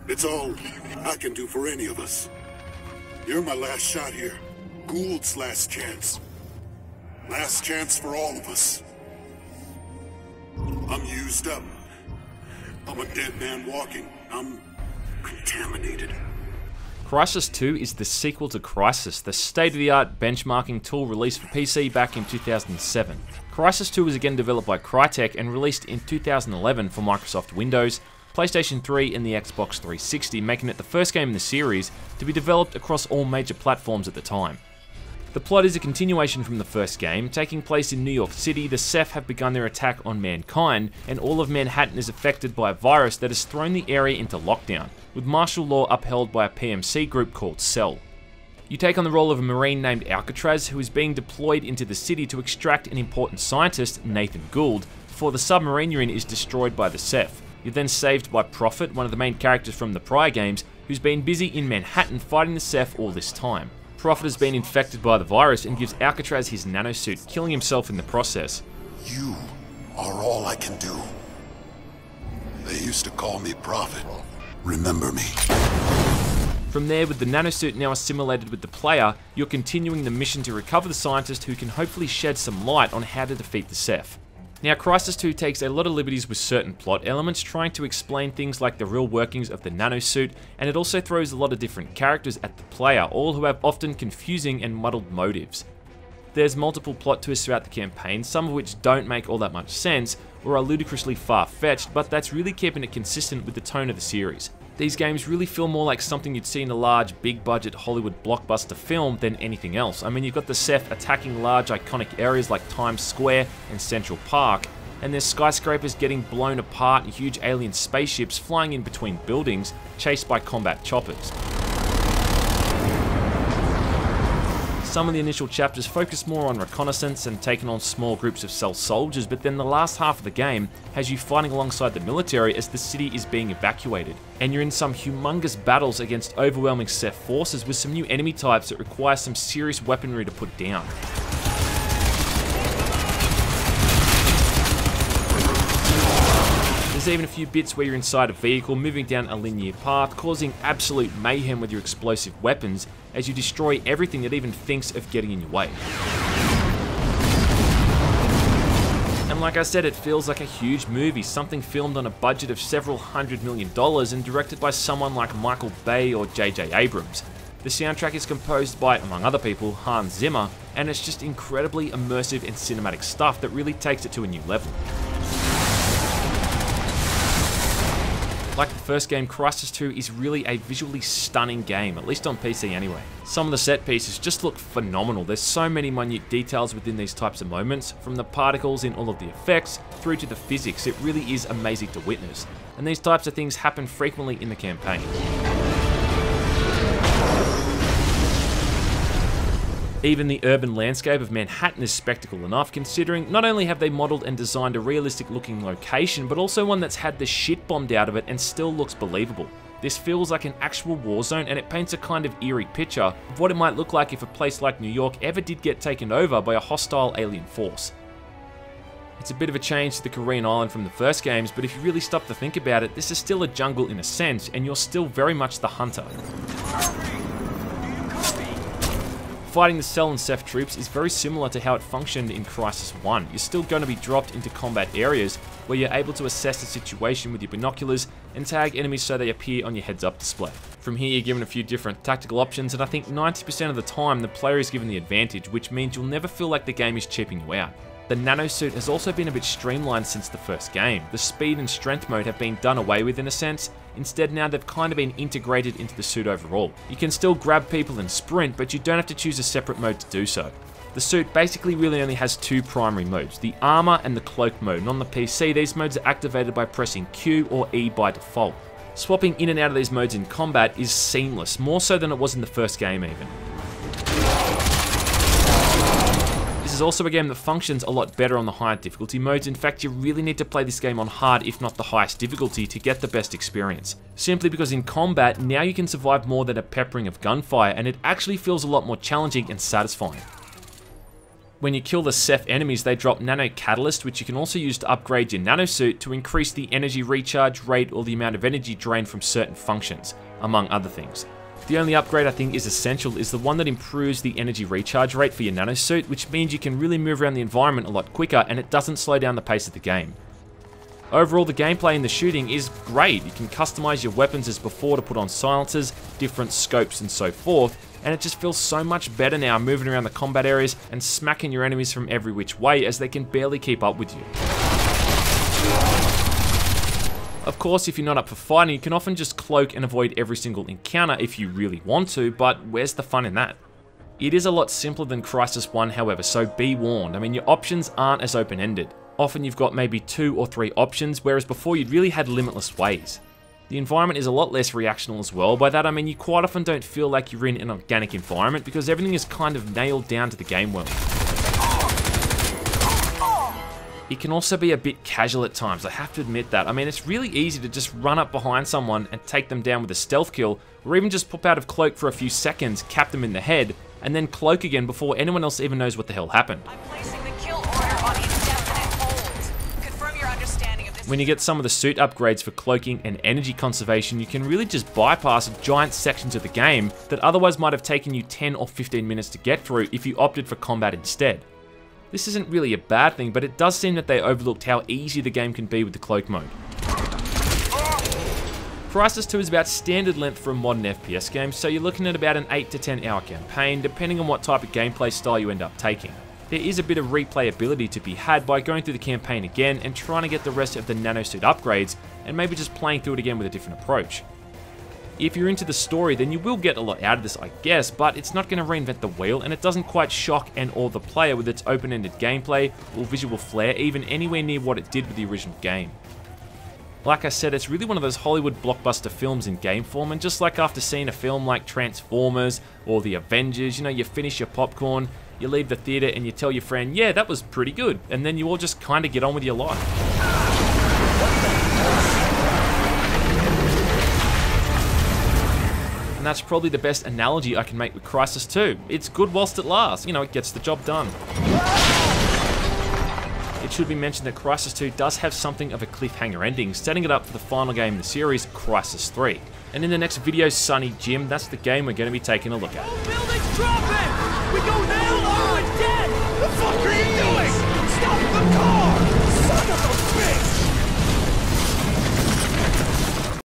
It's all I can do for any of us. You're my last shot here. Gould's last chance. Last chance for all of us. I'm used up. I'm a dead man walking. I'm contaminated. Crysis 2 is the sequel to Crysis, the state-of-the-art benchmarking tool released for PC back in 2007. Crysis 2 was again developed by Crytek and released in 2011 for Microsoft Windows, PlayStation 3 and the Xbox 360, making it the first game in the series to be developed across all major platforms at the time. The plot is a continuation from the first game. Taking place in New York City, the Ceph have begun their attack on mankind, and all of Manhattan is affected by a virus that has thrown the area into lockdown, with martial law upheld by a PMC group called Cell. You take on the role of a Marine named Alcatraz, who is being deployed into the city to extract an important scientist, Nathan Gould, before the submarine you're in is destroyed by the Ceph. You're then saved by Prophet, one of the main characters from the prior games, who's been busy in Manhattan fighting the Ceph all this time. Prophet has been infected by the virus and gives Alcatraz his nanosuit, killing himself in the process. You are all I can do. They used to call me Prophet. Remember me. From there, with the nanosuit now assimilated with the player, you're continuing the mission to recover the scientist who can hopefully shed some light on how to defeat the Ceph. Now, Crysis 2 takes a lot of liberties with certain plot elements, trying to explain things like the real workings of the nanosuit, and it also throws a lot of different characters at the player, all who have often confusing and muddled motives. There's multiple plot twists throughout the campaign, some of which don't make all that much sense, or are ludicrously far-fetched, but that's really keeping it consistent with the tone of the series. These games really feel more like something you'd see in a large, big-budget Hollywood blockbuster film than anything else. I mean, you've got the Ceph attacking large, iconic areas like Times Square and Central Park, and there's skyscrapers getting blown apart and huge alien spaceships flying in between buildings, chased by combat choppers. Some of the initial chapters focus more on reconnaissance and taking on small groups of Cell soldiers, but then the last half of the game has you fighting alongside the military as the city is being evacuated. And you're in some humongous battles against overwhelming Ceph forces with some new enemy types that require some serious weaponry to put down. There's even a few bits where you're inside a vehicle moving down a linear path, causing absolute mayhem with your explosive weapons as you destroy everything that even thinks of getting in your way. And like I said, it feels like a huge movie, something filmed on a budget of several $100 million and directed by someone like Michael Bay or J.J. Abrams. The soundtrack is composed by, among other people, Hans Zimmer, and it's just incredibly immersive and cinematic stuff that really takes it to a new level. Like the first game, Crysis 2 is really a visually stunning game, at least on PC anyway. Some of the set pieces just look phenomenal. There's so many minute details within these types of moments, from the particles in all of the effects through to the physics. It really is amazing to witness. And these types of things happen frequently in the campaign. Even the urban landscape of Manhattan is spectacle enough, considering not only have they modelled and designed a realistic looking location, but also one that's had the shit bombed out of it and still looks believable. This feels like an actual war zone, and it paints a kind of eerie picture of what it might look like if a place like New York ever did get taken over by a hostile alien force. It's a bit of a change to the Korean island from the first games, but if you really stop to think about it, this is still a jungle in a sense, and you're still very much the hunter. Fighting the Cell and Ceph troops is very similar to how it functioned in Crysis 1. You're still going to be dropped into combat areas where you're able to assess the situation with your binoculars and tag enemies so they appear on your heads-up display. From here you're given a few different tactical options, and I think 90% of the time the player is given the advantage, which means you'll never feel like the game is cheaping you out. The nanosuit has also been a bit streamlined since the first game. The speed and strength mode have been done away with in a sense. Instead now they've kind of been integrated into the suit overall. You can still grab people and sprint, but you don't have to choose a separate mode to do so. The suit basically really only has two primary modes, the armor and the cloak mode, and on the PC these modes are activated by pressing Q or E by default. Swapping in and out of these modes in combat is seamless, more so than it was in the first game even. This is also a game that functions a lot better on the higher difficulty modes. In fact, you really need to play this game on hard, if not the highest difficulty, to get the best experience. Simply because in combat, now you can survive more than a peppering of gunfire, and it actually feels a lot more challenging and satisfying. When you kill the Ceph enemies, they drop Nano Catalyst, which you can also use to upgrade your Nanosuit to increase the energy recharge rate or the amount of energy drained from certain functions, among other things. The only upgrade I think is essential is the one that improves the energy recharge rate for your Nanosuit, which means you can really move around the environment a lot quicker and it doesn't slow down the pace of the game. Overall, the gameplay and the shooting is great. You can customize your weapons as before to put on silencers, different scopes and so forth, and it just feels so much better now moving around the combat areas and smacking your enemies from every which way as they can barely keep up with you. Of course, if you're not up for fighting, you can often just cloak and avoid every single encounter if you really want to, but where's the fun in that? It is a lot simpler than Crysis 1, however, so be warned. I mean, your options aren't as open-ended. Often you've got maybe 2 or 3 options, whereas before you'd really had limitless ways. The environment is a lot less reactional as well. By that I mean you quite often don't feel like you're in an organic environment because everything is kind of nailed down to the game world. It can also be a bit casual at times, I have to admit that. I mean, it's really easy to just run up behind someone and take them down with a stealth kill, or even just pop out of cloak for a few seconds, cap them in the head, and then cloak again before anyone else even knows what the hell happened. I'm placing the kill order on indefinite hold. Confirm your understanding of this. When you get some of the suit upgrades for cloaking and energy conservation, you can really just bypass giant sections of the game that otherwise might have taken you 10 or 15 minutes to get through if you opted for combat instead. This isn't really a bad thing, but it does seem that they overlooked how easy the game can be with the cloak mode. Crysis 2 is about standard length for a modern FPS game, so you're looking at about an 8 to 10 hour campaign, depending on what type of gameplay style you end up taking. There is a bit of replayability to be had by going through the campaign again and trying to get the rest of the Nanosuit upgrades, and maybe just playing through it again with a different approach. If you're into the story, then you will get a lot out of this, I guess, but it's not going to reinvent the wheel, and it doesn't quite shock and awe the player with its open-ended gameplay or visual flair, even anywhere near what it did with the original game. Like I said, it's really one of those Hollywood blockbuster films in game form, and just like after seeing a film like Transformers or The Avengers, you know, you finish your popcorn, you leave the theater and you tell your friend, yeah, that was pretty good, and then you all just kind of get on with your life. And that's probably the best analogy I can make with Crysis 2. It's good whilst it lasts, you know, it gets the job done. It should be mentioned that Crysis 2 does have something of a cliffhanger ending, setting it up for the final game in the series, Crysis 3. And in the next video, Sonny Jim, that's the game we're going to be taking a look at. Oh, building's dropping! We go down or we're dead! The fuck are you doing? Stop the car! Son of a bitch!